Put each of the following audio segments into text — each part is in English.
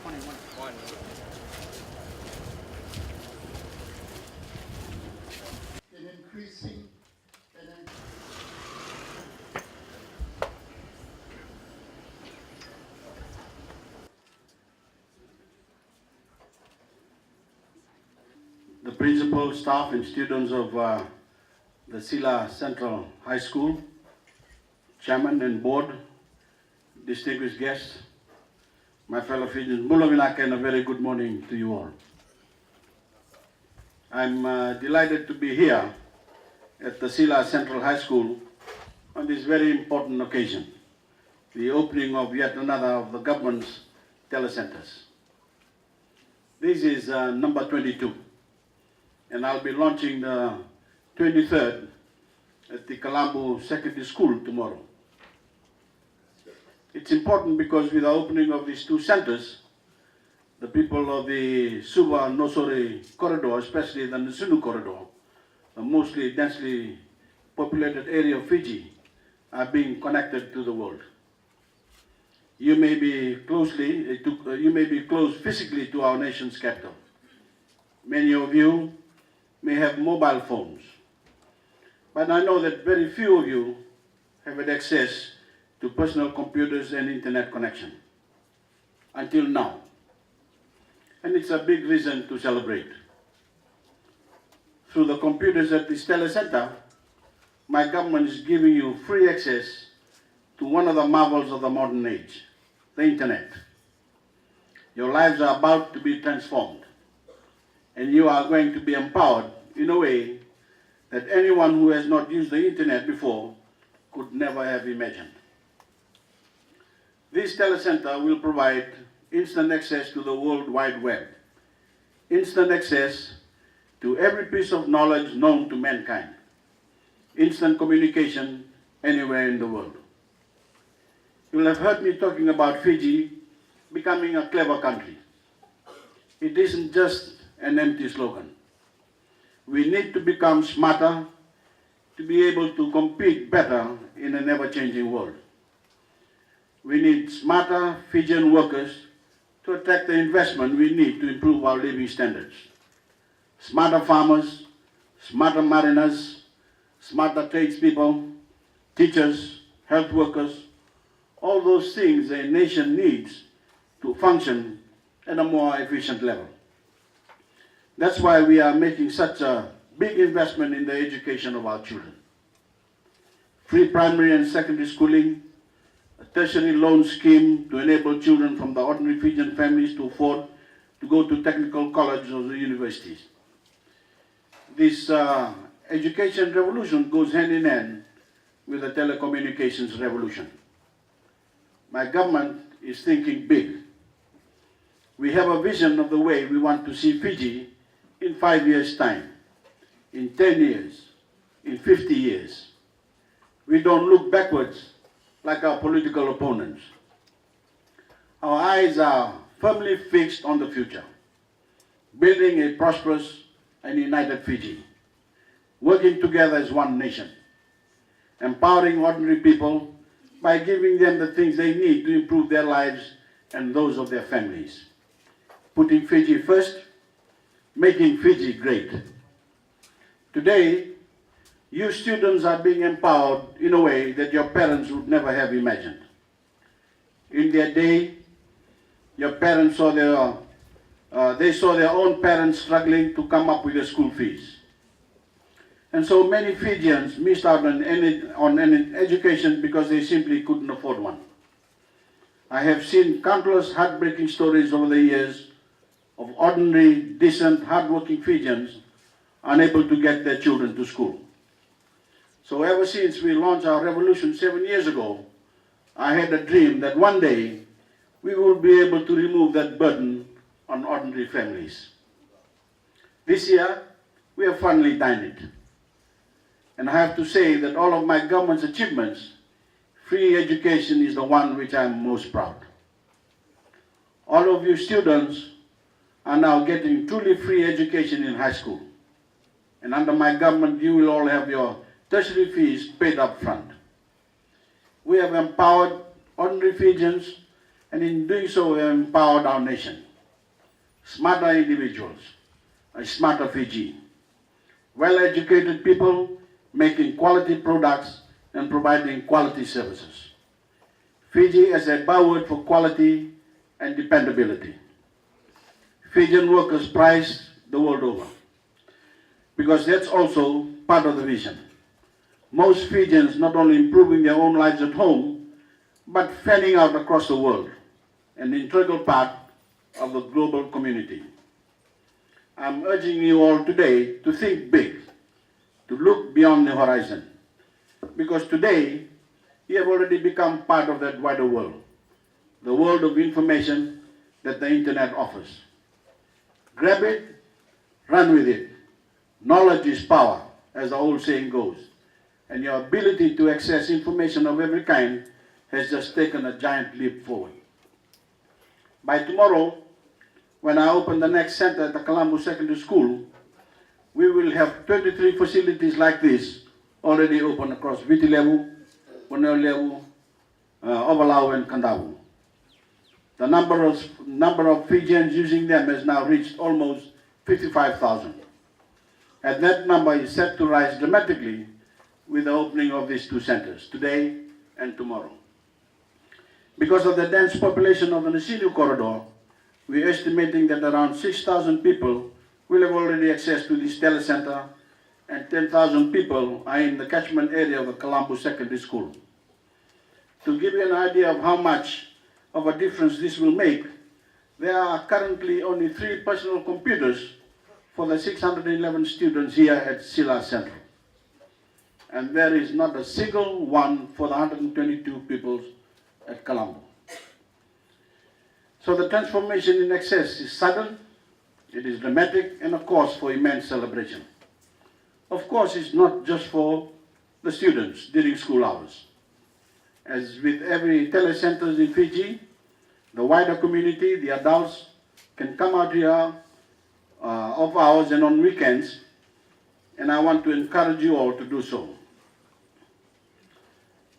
In increasing and the principal, staff and students of the Sila Central High School, chairman and board, distinguished guests, my fellow Fijians, and a very good morning to you all. I'm delighted to be here at the Sila Central High School on this very important occasion, the opening of yet another of the government's telecenters. This is number 22, and I'll be launching the 23rd at the Kalambu Secondary School tomorrow. It's important because with the opening of these two centers, the people of the Suva-Nosore corridor, especially the Nisunu corridor, a mostly densely populated area of Fiji, are being connected to the world. You may be close physically to our nation's capital. Many of you may have mobile phones, but I know that very few of you have had access to personal computers and internet connection until now. And it's a big reason to celebrate. Through the computers at this Telecentre, my government is giving you free access to one of the marvels of the modern age, the internet. Your lives are about to be transformed, and you are going to be empowered in a way that anyone who has not used the internet before could never have imagined. This Telecentre will provide instant access to the World Wide Web, instant access to every piece of knowledge known to mankind, instant communication anywhere in the world. You will have heard me talking about Fiji becoming a clever country. It isn't just an empty slogan. We need to become smarter to be able to compete better in an ever-changing world. We need smarter Fijian workers to attract the investment we need to improve our living standards. Smarter farmers, smarter mariners, smarter tradespeople, teachers, health workers, all those things a nation needs to function at a more efficient level. That's why we are making such a big investment in the education of our children. Free primary and secondary schooling, a tertiary loan scheme to enable children from the ordinary Fijian families to afford to go to technical colleges or the universities. This education revolution goes hand in hand with the telecommunications revolution. My government is thinking big. We have a vision of the way we want to see Fiji in 5 years' time, in 10 years, in 50 years. We don't look backwards like our political opponents. Our eyes are firmly fixed on the future, building a prosperous and united Fiji, working together as one nation, empowering ordinary people by giving them the things they need to improve their lives and those of their families, putting Fiji first, making Fiji great. Today, you students are being empowered in a way that your parents would never have imagined. In their day, your parents saw their own parents struggling to come up with their school fees. And so many Fijians missed out on an education because they simply couldn't afford one. I have seen countless heartbreaking stories over the years of ordinary, decent, hardworking Fijians unable to get their children to school. So ever since we launched our revolution 7 years ago, I had a dream that one day we will be able to remove that burden on ordinary families. This year, we have finally done it. And I have to say that all of my government's achievements, free education is the one which I am most proud. All of you students are now getting truly free education in high school. And under my government, you will all have your tertiary fees paid up front. We have empowered ordinary Fijians And in doing so, we have empowered our nation. Smarter individuals, a smarter Fiji. Well-educated people making quality products and providing quality services. Fiji as a byword for quality and dependability. Fijian workers prized the world over, because that's also part of the vision. Most Fijians not only improving their own lives at home, but fanning out across the world, an integral part of the global community. I'm urging you all today to think big, to look beyond the horizon, because today you have already become part of that wider world, the world of information that the internet offers. Grab it, run with it. Knowledge is power, as the old saying goes, and your ability to access information of every kind has just taken a giant leap forward. By tomorrow, when I open the next center at the Colombo Secondary School, we will have 23 facilities like this already open across Vitilevu, Voreqe, Ovalau and Kandavu. The number of Fijians using them has now reached almost 55,000. And that number is set to rise dramatically with the opening of these two centers, today and tomorrow. Because of the dense population of the Nasinu corridor, we're estimating that around 6,000 people will have already access to this telecenter, and 10,000 people are in the catchment area of the Colombo Secondary School. To give you an idea of how much of a difference this will make, there are currently only 3 personal computers for the 611 students here at Sila Central. And there is not a single one for the 122 people at Colombo. So the transformation in access is sudden, it is dramatic, and a cause for immense celebration. Of course, it's not just for the students during school hours. As with every telecenter in Fiji, the wider community, the adults, can come out here off hours and on weekends, and I want to encourage you all to do so.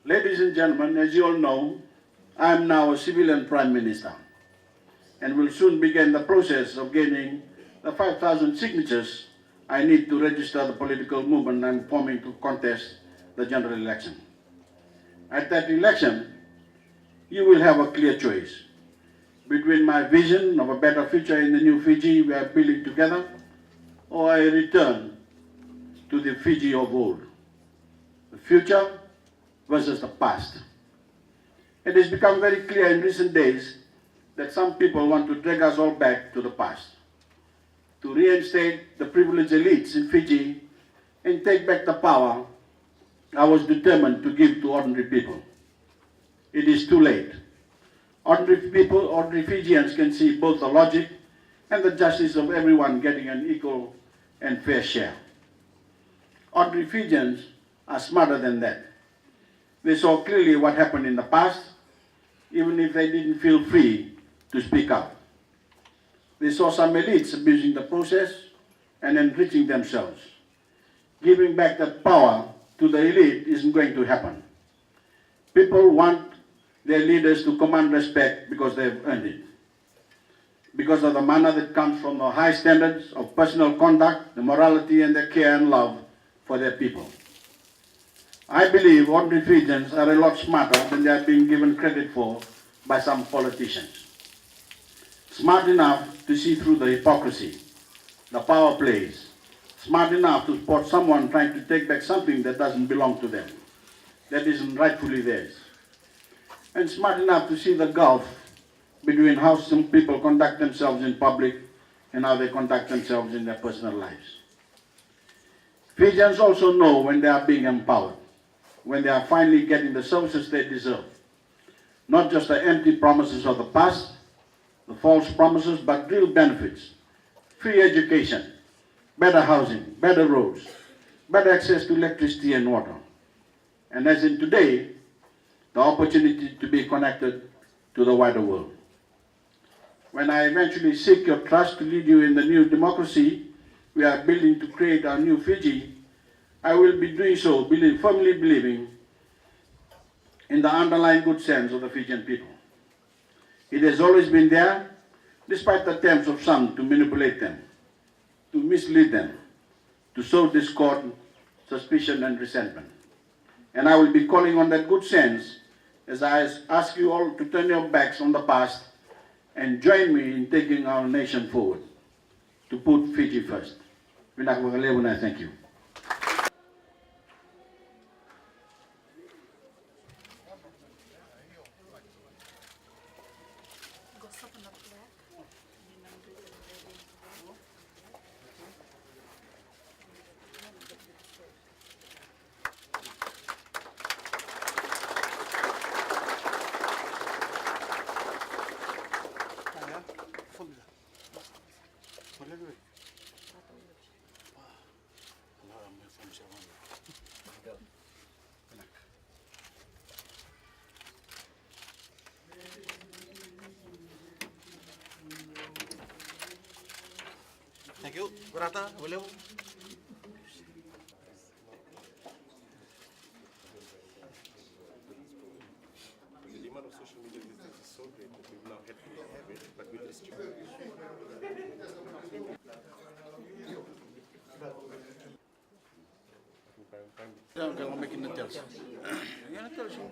Ladies and gentlemen, as you all know, I am now a civilian Prime Minister, and will soon begin the process of gaining the 5,000 signatures I need to register the political movement I'm forming to contest the general election. At that election, you will have a clear choice between my vision of a better future in the new Fiji we are building together, or a return to the Fiji of old. The future versus the past. It has become very clear in recent days that some people want to drag us all back to the past, to reinstate the privileged elites in Fiji and take back the power I was determined to give to ordinary people. It is too late. Ordinary people, ordinary Fijians can see both the logic and the justice of everyone getting an equal and fair share. Ordinary Fijians are smarter than that. They saw clearly what happened in the past, even if they didn't feel free to speak up. They saw some elites abusing the process and enriching themselves. Giving back that power to the elite isn't going to happen. People want their leaders to command respect because they've earned it. Because of the manner that comes from the high standards of personal conduct, the morality and the care and love for their people. I believe ordinary Fijians are a lot smarter than they are being given credit for by some politicians. Smart enough to see through the hypocrisy, the power plays. Smart enough to spot someone trying to take back something that doesn't belong to them, that isn't rightfully theirs. And smart enough to see the gulf between how some people conduct themselves in public and how they conduct themselves in their personal lives. Fijians also know when they are being empowered, when they are finally getting the services they deserve. Not just the empty promises of the past, the false promises, but real benefits. Free education, better housing, better roads, better access to electricity and water. And as in today, the opportunity to be connected to the wider world. When I eventually seek your trust to lead you in the new democracy we are building to create our new Fiji, I will be doing so firmly believing in the underlying good sense of the Fijian people. It has always been there, despite attempts of some to manipulate them, to mislead them, to sow discord, suspicion, and resentment. And I will be calling on that good sense as I ask you all to turn your backs on the past and join me in taking our nation forward, to put Fiji first. Thank you. Thank you. Berata, boleh? The demand of social media these days is so great that we've now had to innovate, but with restriction. Jangan makin detail. Yang detail sih